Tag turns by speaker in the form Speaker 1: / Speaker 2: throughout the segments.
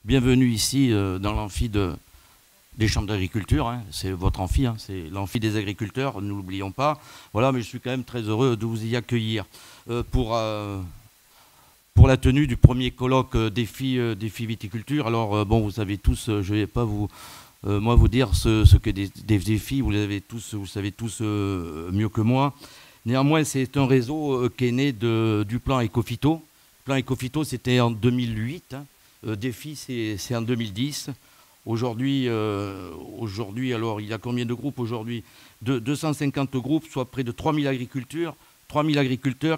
Speaker 1: bienvenue ici dans l'amphi des chambres d'agriculture. Hein. C'est votre amphi, hein. C'est l'amphi des agriculteurs, ne l'oublions pas. Voilà, mais je suis quand même très heureux de vous y accueillir pour la tenue du premier colloque défi viticulture. Alors, bon, vous savez tous, je ne vais pas vous dire ce que des défis, vous savez tous mieux que moi. Néanmoins, c'est un réseau qui est né du plan Ecophyto. Le plan Ecophyto, c'était en 2008. Hein. Défi, c'est en 2010. Aujourd'hui, alors, il y a combien de groupes aujourd'hui? 250 groupes, soit près de 3000 agriculteurs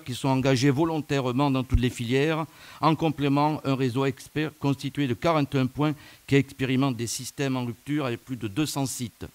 Speaker 1: qui sont engagés volontairement dans toutes les filières. En complément, un réseau expert constitué de 41 points qui expérimentent des systèmes en rupture avec plus de 200 sites.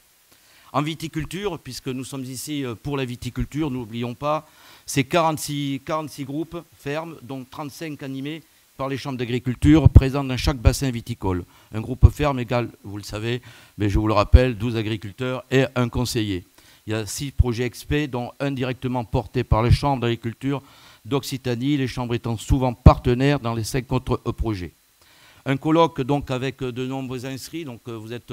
Speaker 1: En viticulture, puisque nous sommes ici pour la viticulture, n'oublions pas, c'est 46 groupes fermes, dont 35 animés par les chambres d'agriculture présentes dans chaque bassin viticole. Un groupe ferme égale, vous le savez, mais je vous le rappelle, 12 agriculteurs et un conseiller. Il y a 6 projets experts, dont un directement porté par les chambres d'agriculture d'Occitanie, les chambres étant souvent partenaires dans les 5 autres projets. Un colloque donc avec de nombreux inscrits, donc vous êtes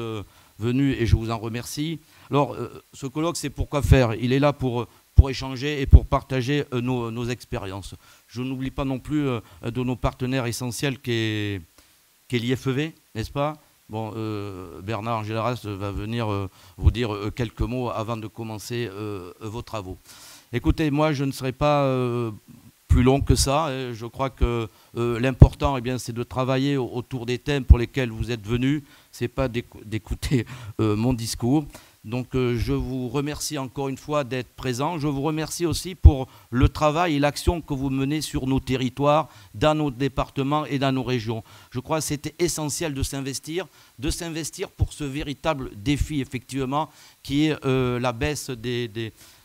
Speaker 1: venus et je vous en remercie. Alors ce colloque, c'est pour quoi faire? Il est là pour échanger et pour partager nos expériences. Je n'oublie pas non plus de nos partenaires essentiels qui est l'IFEV, n'est-ce pas? Bon, Bernard Angelaras va venir vous dire quelques mots avant de commencer vos travaux. Écoutez, moi, je ne serai pas plus long que ça. Je crois que l'important, eh bien, c'est de travailler autour des thèmes pour lesquels vous êtes venus. Ce n'est pas d'écouter mon discours. Donc, je vous remercie encore une fois d'être présent. Je vous remercie aussi pour le travail et l'action que vous menez sur nos territoires, dans nos départements et dans nos régions. Je crois que c'était essentiel de s'investir pour ce véritable défi, effectivement, qui est la baisse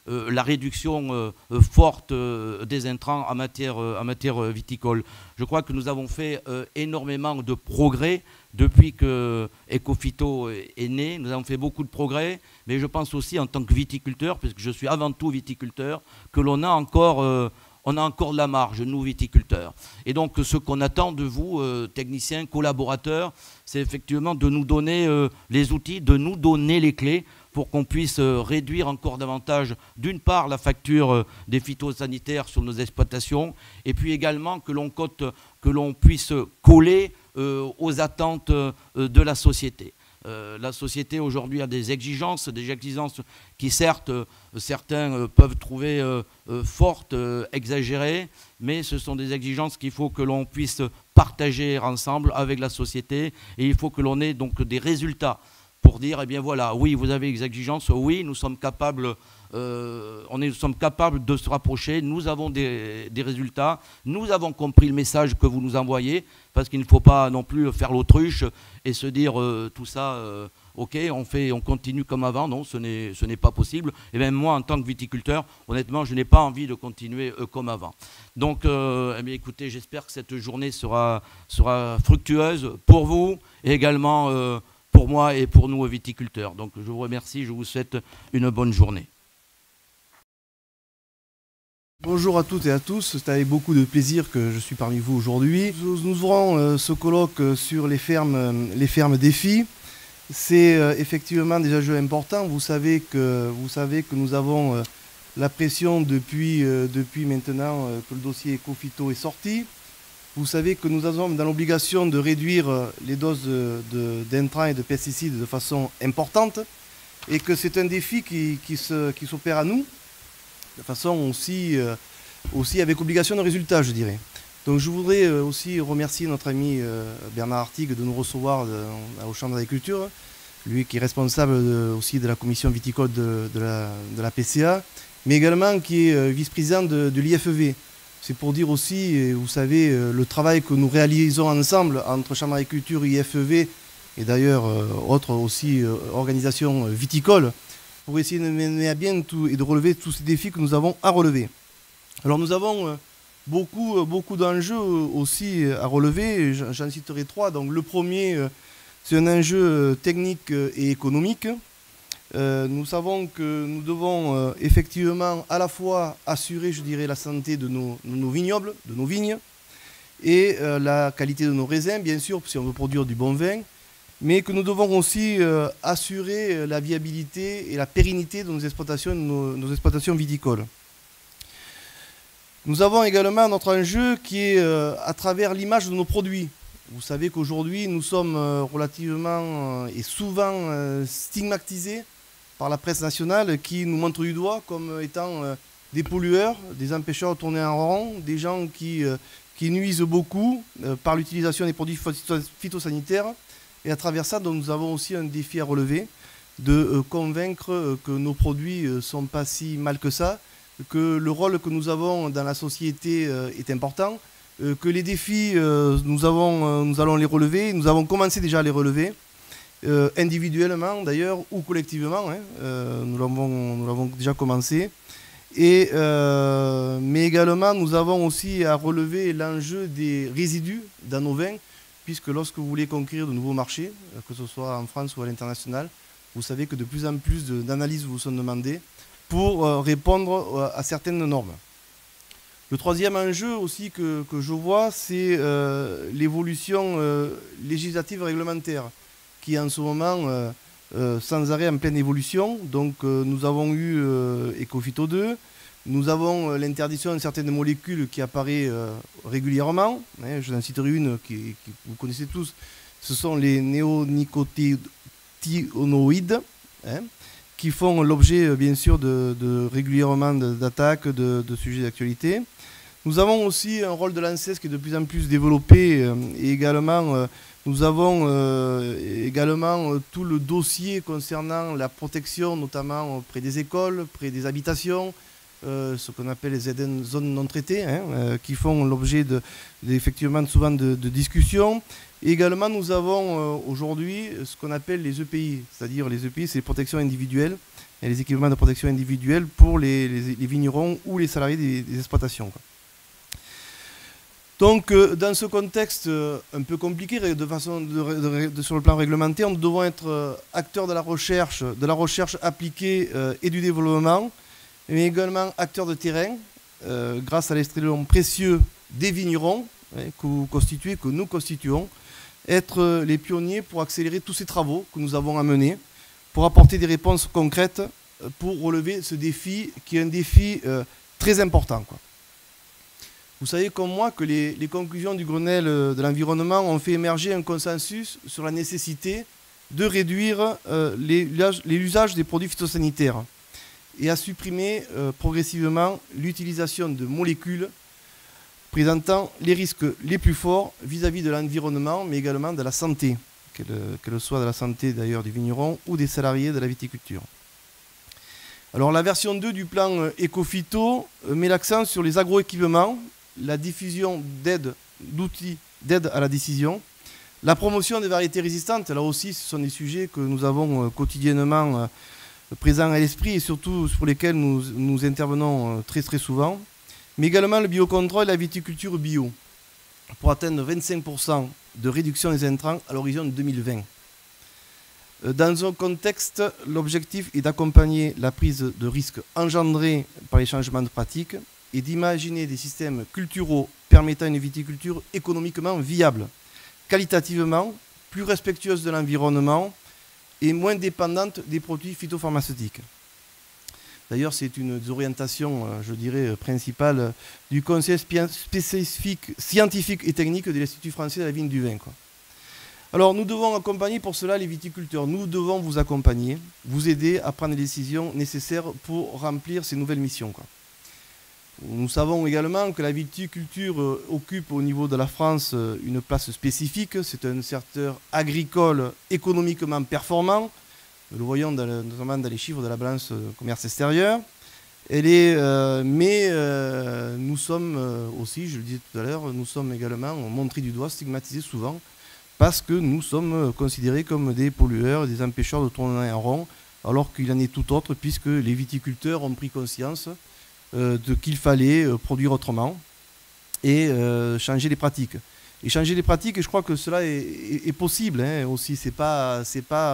Speaker 1: la réduction forte des intrants en matière viticole. Je crois que nous avons fait énormément de progrès depuis que Ecophyto est né. Nous avons fait beaucoup de progrès, mais je pense aussi en tant que viticulteur, parce que je suis avant tout viticulteur, que l'on a encore de la marge, nous viticulteurs. Et donc ce qu'on attend de vous, techniciens, collaborateurs, c'est effectivement de nous donner les outils, de nous donner les clés pour qu'on puisse réduire encore davantage, d'une part, la facture des phytosanitaires sur nos exploitations, et puis également que l'on puisse coller aux attentes de la société. La société aujourd'hui a des exigences qui certes, certains peuvent trouver fortes, exagérées, mais ce sont des exigences qu'il faut que l'on puisse partager ensemble avec la société, et il faut que l'on ait donc des résultats pour dire, eh bien voilà, oui, vous avez des exigences, oui, nous sommes capables de se rapprocher, nous avons des résultats, nous avons compris le message que vous nous envoyez, parce qu'il ne faut pas non plus faire l'autruche et se dire tout ça, ok, on continue comme avant, non, ce n'est pas possible. Et même moi, en tant que viticulteur, honnêtement, je n'ai pas envie de continuer comme avant. Donc, eh bien, écoutez, j'espère que cette journée sera fructueuse pour vous et également pour moi et pour nous viticulteurs. Donc, je vous remercie, je vous souhaite une bonne journée.
Speaker 2: Bonjour à toutes et à tous, c'est avec beaucoup de plaisir que je suis parmi vous aujourd'hui. Nous ouvrons ce colloque sur les fermes défis. C'est effectivement des enjeux importants. Vous savez que nous avons la pression depuis maintenant que le dossier Ecophyto est sorti. Vous savez que nous avons dans l'obligation de réduire les doses d'intrants et de pesticides de façon importante et que c'est un défi qui s'opère à nous de façon aussi avec obligation de résultat, je dirais. Donc je voudrais aussi remercier notre ami Bernard Artigue de nous recevoir aux chambres d'agriculture, lui qui est responsable aussi de la commission viticole de la PCA, mais également qui est vice-président de l'IFEV. C'est pour dire aussi, vous savez, le travail que nous réalisons ensemble entre Chambre d'agriculture, IFEV et d'ailleurs autres aussi organisations viticoles pour essayer de mener à bien tout et de relever tous ces défis que nous avons à relever. Alors nous avons beaucoup d'enjeux aussi à relever, j'en citerai 3. Donc le premier, c'est un enjeu technique et économique. Nous savons que nous devons effectivement à la fois assurer, je dirais, la santé de nos vignobles, de nos vignes, et la qualité de nos raisins, bien sûr, si on veut produire du bon vin, mais que nous devons aussi assurer la viabilité et la pérennité de nos exploitations viticoles. Nous avons également notre enjeu qui est à travers l'image de nos produits. Vous savez qu'aujourd'hui, nous sommes relativement et souvent stigmatisés par la presse nationale qui nous montre du doigt comme étant des pollueurs, des empêcheurs de tourner en rond, des gens qui nuisent beaucoup par l'utilisation des produits phytosanitaires. Et à travers ça, donc, nous avons aussi un défi à relever, de convaincre que nos produits ne sont pas si mal que ça, que le rôle que nous avons dans la société est important, que les défis, nous allons les relever, nous avons commencé déjà à les relever, individuellement d'ailleurs ou collectivement, hein, nous l'avons déjà commencé. Mais également, nous avons aussi à relever l'enjeu des résidus dans nos vins, puisque lorsque vous voulez conquérir de nouveaux marchés, que ce soit en France ou à l'international, vous savez que de plus en plus d'analyses vous sont demandées pour répondre à certaines normes. Le troisième enjeu aussi que je vois, c'est l'évolution législative et réglementaire, qui est en ce moment sans arrêt en pleine évolution. Donc nous avons eu Ecophyto 2, nous avons l'interdiction de certaines molécules qui apparaît régulièrement. Je vous en citerai une que vous connaissez tous, ce sont les néonicotinoïdes, qui font l'objet bien sûr de régulièrement d'attaques, de sujets d'actualité. Nous avons aussi un rôle de l'ANSES qui est de plus en plus développé et également nous avons également tout le dossier concernant la protection, notamment près des écoles, près des habitations, ce qu'on appelle les zones non traitées, qui font l'objet effectivement souvent de discussions. Et également, nous avons aujourd'hui ce qu'on appelle les EPI, c'est-à-dire les EPI, c'est les protections individuelles et les équipements de protection individuelle pour les vignerons ou les salariés des exploitations, quoi. Donc, dans ce contexte un peu compliqué, sur le plan réglementaire, nous devons être acteurs de la recherche appliquée et du développement, mais également acteurs de terrain, grâce à l'extraction précieux des vignerons que nous constituons, être les pionniers pour accélérer tous ces travaux que nous avons à mener, pour apporter des réponses concrètes, pour relever ce défi qui est un défi très important, quoi. Vous savez comme moi que les conclusions du Grenelle de l'environnement ont fait émerger un consensus sur la nécessité de réduire l'usage des produits phytosanitaires et à supprimer progressivement l'utilisation de molécules présentant les risques les plus forts vis-à-vis de l'environnement, mais également de la santé, qu'elle soit de la santé d'ailleurs des vignerons ou des salariés de la viticulture. Alors la version 2 du plan Ecophyto met l'accent sur les agroéquipements, la diffusion d'outils d'aide à la décision, la promotion des variétés résistantes. Là aussi, ce sont des sujets que nous avons quotidiennement présents à l'esprit et surtout sur lesquels nous intervenons très très souvent, mais également le biocontrôle et la viticulture bio, pour atteindre 25% de réduction des intrants à l'horizon 2020. Dans un contexte, l'objectif est d'accompagner la prise de risques engendrés par les changements de pratiques et d'imaginer des systèmes culturaux permettant une viticulture économiquement viable, qualitativement plus respectueuse de l'environnement et moins dépendante des produits phytopharmaceutiques. D'ailleurs, c'est une des orientations, je dirais, principales du Conseil spécifique scientifique et technique de l'Institut français de la vigne du vin, quoi. Alors, nous devons accompagner pour cela les viticulteurs. Nous devons vous accompagner, vous aider à prendre les décisions nécessaires pour remplir ces nouvelles missions, quoi. Nous savons également que la viticulture occupe au niveau de la France une place spécifique. C'est un secteur agricole économiquement performant. Nous le voyons notamment dans les chiffres de la balance commerce extérieur. Mais nous sommes aussi, je le disais tout à l'heure, nous sommes également montrés du doigt, stigmatisés souvent, parce que nous sommes considérés comme des pollueurs, des empêcheurs de tourner en rond, alors qu'il en est tout autre, puisque les viticulteurs ont pris conscience qu'il fallait produire autrement et changer les pratiques. Et changer les pratiques, et je crois que cela est possible, hein, aussi. C'est pas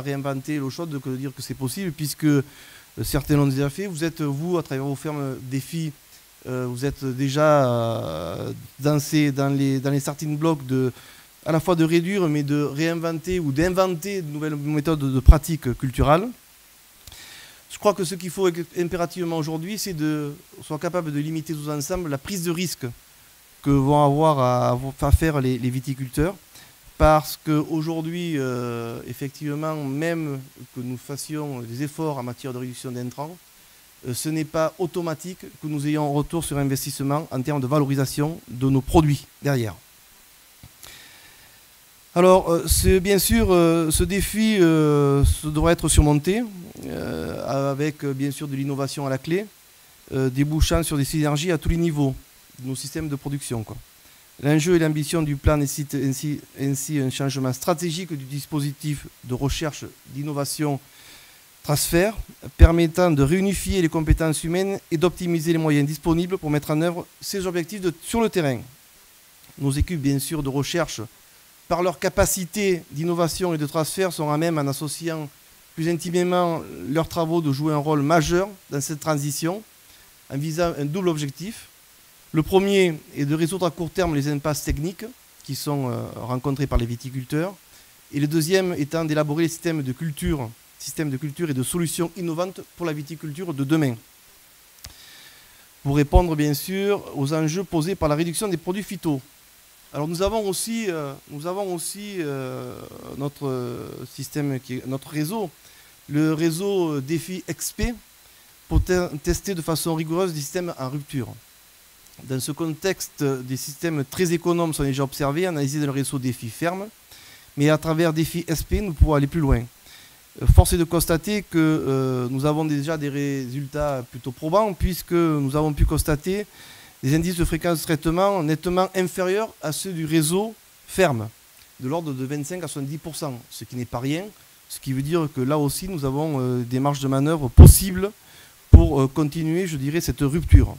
Speaker 2: réinventer l'eau chaude que de dire que c'est possible, puisque certains l'ont déjà fait. Vous êtes, vous, à travers vos fermes défis, Vous êtes déjà dans les starting blocks à la fois de réduire, mais de réinventer ou d'inventer de nouvelles méthodes de pratique culturelle. Je crois que ce qu'il faut impérativement aujourd'hui, c'est de soit capable de limiter tous ensemble la prise de risque que vont avoir à faire les viticulteurs. Parce qu'aujourd'hui, effectivement, même que nous fassions des efforts en matière de réduction d'intrants, ce n'est pas automatique que nous ayons un retour sur investissement en termes de valorisation de nos produits derrière. Alors, bien sûr, ce défi devra être surmonté avec bien sûr de l'innovation à la clé, débouchant sur des synergies à tous les niveaux de nos systèmes de production, quoi. L'enjeu et l'ambition du plan nécessitent ainsi un changement stratégique du dispositif de recherche, d'innovation, transfert, permettant de réunifier les compétences humaines et d'optimiser les moyens disponibles pour mettre en œuvre ces objectifs sur le terrain. Nos équipes, bien sûr, de recherche, par leur capacité d'innovation et de transfert, sont à même, en associant plus intimement leurs travaux, de jouer un rôle majeur dans cette transition, en visant un double objectif. Le premier est de résoudre à court terme les impasses techniques qui sont rencontrées par les viticulteurs. Et le deuxième étant d'élaborer les systèmes de culture et de solutions innovantes pour la viticulture de demain. Pour répondre bien sûr aux enjeux posés par la réduction des produits phyto. Alors nous avons aussi notre système, notre réseau, le réseau Défi XP, pour tester de façon rigoureuse des systèmes en rupture. Dans ce contexte, des systèmes très économes sont déjà observés, analysés dans le réseau Défi Ferme, mais à travers Défi SP, nous pouvons aller plus loin. Force est de constater que nous avons déjà des résultats plutôt probants, puisque nous avons pu constater des indices de fréquence de traitement nettement inférieurs à ceux du réseau Ferme, de l'ordre de 25 à 70%, ce qui n'est pas rien, ce qui veut dire que là aussi nous avons des marges de manœuvre possibles pour continuer, je dirais, cette rupture.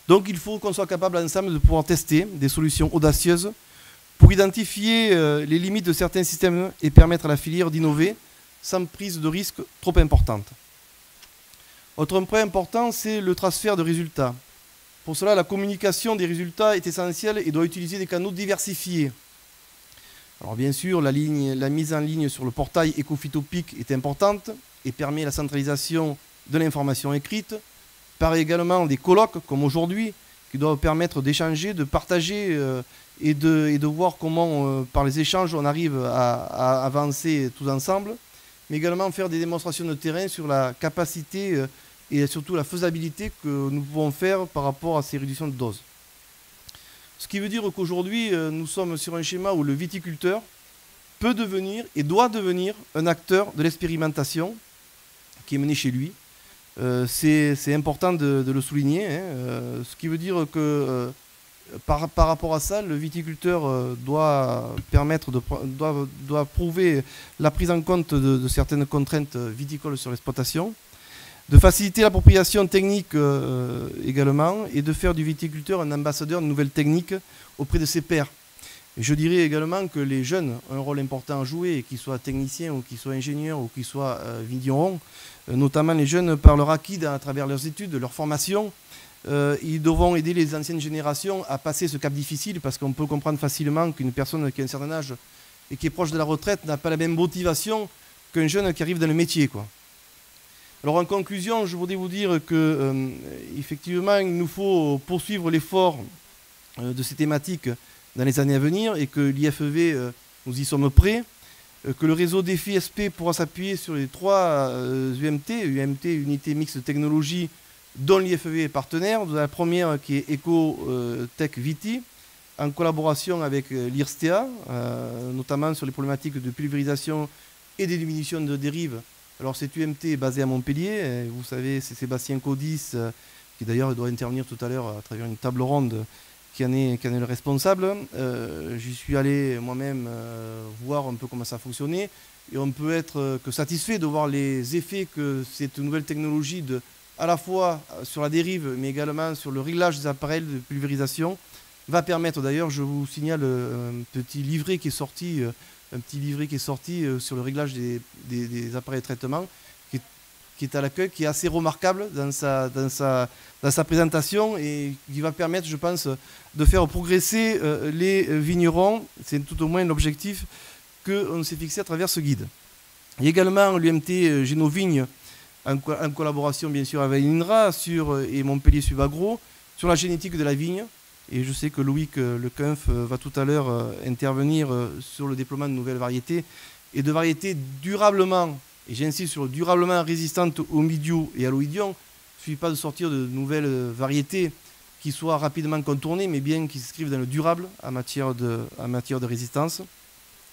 Speaker 2: Donc il faut qu'on soit capable ensemble de pouvoir tester des solutions audacieuses pour identifier les limites de certains systèmes et permettre à la filière d'innover sans prise de risque trop importante. Autre point important, c'est le transfert de résultats. Pour cela, la communication des résultats est essentielle et doit utiliser des canaux diversifiés. Alors bien sûr, la mise en ligne sur le portail Ecophytopic est importante et permet la centralisation de l'information écrite, par également des colloques comme aujourd'hui qui doivent permettre d'échanger, de partager et de voir comment par les échanges on arrive à avancer tous ensemble, mais également faire des démonstrations de terrain sur la capacité et surtout la faisabilité que nous pouvons faire par rapport à ces réductions de doses. Ce qui veut dire qu'aujourd'hui nous sommes sur un schéma où le viticulteur peut devenir et doit devenir un acteur de l'expérimentation qui est menée chez lui. C'est important de le souligner, hein, ce qui veut dire que par rapport à ça, le viticulteur doit prouver la prise en compte de certaines contraintes viticoles sur l'exploitation, de faciliter l'appropriation technique également, et de faire du viticulteur un ambassadeur de nouvelles techniques auprès de ses pairs. Et je dirais également que les jeunes ont un rôle important à jouer, qu'ils soient techniciens ou qu'ils soient ingénieurs ou qu'ils soient vignerons, notamment les jeunes par leur acquis à travers leurs études, leur formation. Ils devront aider les anciennes générations à passer ce cap difficile, parce qu'on peut comprendre facilement qu'une personne qui a un certain âge et qui est proche de la retraite n'a pas la même motivation qu'un jeune qui arrive dans le métier, quoi. Alors en conclusion, je voudrais vous dire que effectivement, il nous faut poursuivre l'effort de ces thématiques dans les années à venir, et que l'IFEV, nous y sommes prêts, que le réseau Défi SP pourra s'appuyer sur les 3 UMT, Unité Mixte de Technologie, dont l'IFEV est partenaire. La première qui est Ecotech Viti, en collaboration avec l'IRSTEA, notamment sur les problématiques de pulvérisation et de diminution de dérive. Alors cette UMT est basée à Montpellier, vous savez, c'est Sébastien Codis, qui d'ailleurs doit intervenir tout à l'heure à travers une table ronde, qui en est le responsable. J'y suis allé moi-même voir un peu comment ça fonctionnait, et on peut être que satisfait de voir les effets que cette nouvelle technologie, à la fois sur la dérive, mais également sur le réglage des appareils de pulvérisation, va permettre. D'ailleurs, je vous signale un petit livret qui est sorti sur le réglage des appareils de traitement, qui qui est à l'accueil, qui est assez remarquable dans sa présentation et qui va permettre, je pense, de faire progresser les vignerons. C'est tout au moins l'objectif qu'on s'est fixé à travers ce guide. Il y a également l'UMT Génovignes, en collaboration bien sûr avec l'INRA et Montpellier Subagro, sur la génétique de la vigne. Et je sais que Loïc Lequenf va tout à l'heure intervenir sur le déploiement de nouvelles variétés et de variétés durablement, et j'insiste sur durablement résistantes au mildiou et à l'oïdium. Il ne suffit pas de sortir de nouvelles variétés qui soient rapidement contournées, mais bien qui s'inscrivent dans le durable en matière de résistance.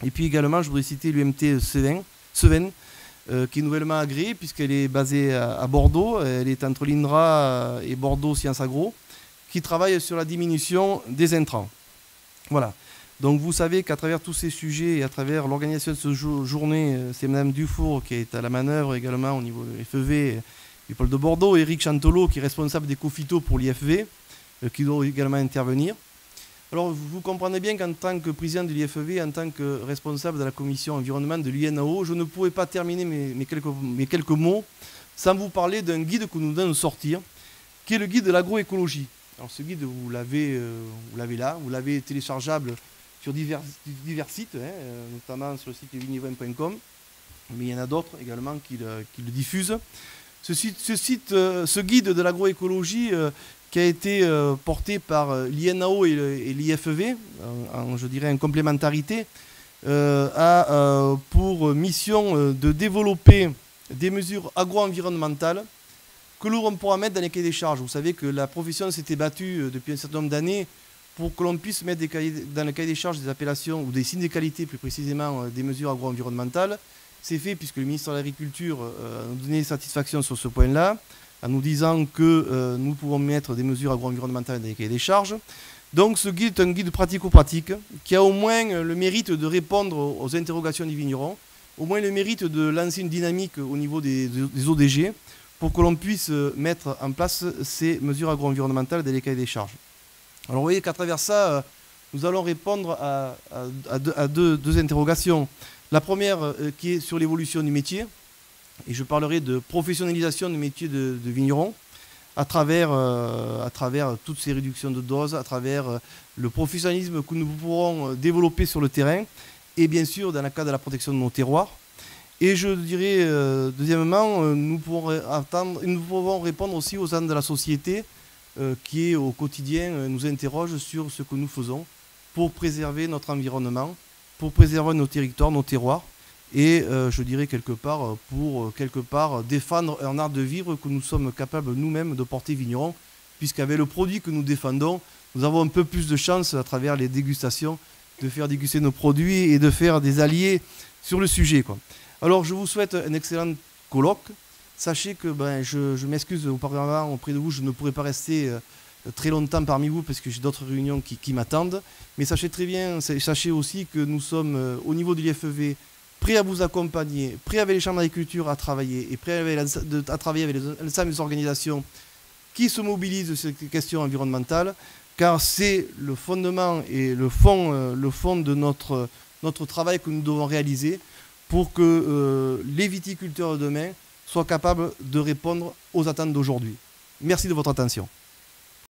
Speaker 2: Et puis également, je voudrais citer l'UMT Seven, qui est nouvellement agréée puisqu'elle est basée à Bordeaux. Elle est entre l'INRA et Bordeaux Sciences Agro, qui travaille sur la diminution des intrants. Voilà. Donc vous savez qu'à travers tous ces sujets et à travers l'organisation de cette journée, c'est Mme Dufour qui est à la manœuvre également au niveau de l'IFEV du pôle de Bordeaux, Éric Chantelot qui est responsable des COFITO pour l'IFV, qui doit également intervenir. Alors vous comprenez bien qu'en tant que président de l'IFEV, en tant que responsable de la commission environnement de l'UNAO, je ne pouvais pas terminer mes quelques mots sans vous parler d'un guide que nous venons de sortir, qui est le guide de l'agroécologie. Alors ce guide, vous l'avez là, vous l'avez téléchargeable sur divers sites, notamment sur le site vignevoin.com, mais il y en a d'autres également qui le diffusent. Ce guide de l'agroécologie qui a été porté par l'INAO et l'IFEV, je dirais en complémentarité, a pour mission de développer des mesures agro-environnementales que l'on pourra mettre dans les cahiers des charges. Vous savez que la profession s'était battue depuis un certain nombre d'années pour que l'on puisse mettre dans le cahier des charges des appellations ou des signes de qualité, plus précisément des mesures agro-environnementales. C'est fait puisque le ministre de l'Agriculture a donné satisfaction sur ce point-là, en nous disant que nous pouvons mettre des mesures agro-environnementales dans les cahiers des charges. Donc ce guide est un guide pratico-pratique qui a au moins le mérite de répondre aux interrogations des vignerons, au moins le mérite de lancer une dynamique au niveau des ODG pour que l'on puisse mettre en place ces mesures agro-environnementales dans les cahiers des charges. Alors vous voyez qu'à travers ça, nous allons répondre à deux interrogations. La première qui est sur l'évolution du métier, et je parlerai de professionnalisation du métier de vigneron à travers toutes ces réductions de doses, à travers le professionnalisme que nous pourrons développer sur le terrain, et bien sûr dans le cadre de la protection de nos terroirs. Et je dirais, deuxièmement, nous pouvons répondre aussi aux attentes de la société qui, au quotidien, nous interroge sur ce que nous faisons pour préserver notre environnement, pour préserver nos territoires, nos terroirs, et je dirais pour défendre un art de vivre que nous sommes capables nous-mêmes de porter vignerons, puisqu'avec le produit que nous défendons, nous avons un peu plus de chance à travers les dégustations de faire déguster nos produits et de faire des alliés sur le sujet, quoi. Alors je vous souhaite un excellent colloque. Sachez que je m'excuse auparavant auprès de vous, je ne pourrai pas rester très longtemps parmi vous parce que j'ai d'autres réunions qui m'attendent. Mais sachez aussi que nous sommes au niveau de l'IFEV prêts à vous accompagner, prêts avec les chambres d'agriculture à travailler et prêts à travailler avec l'ensemble des organisations qui se mobilisent sur ces questions environnementales, car c'est le fondement et le fond de notre travail que nous devons réaliser pour que les viticulteurs de demain soient capables de répondre aux attentes d'aujourd'hui. Merci de votre attention.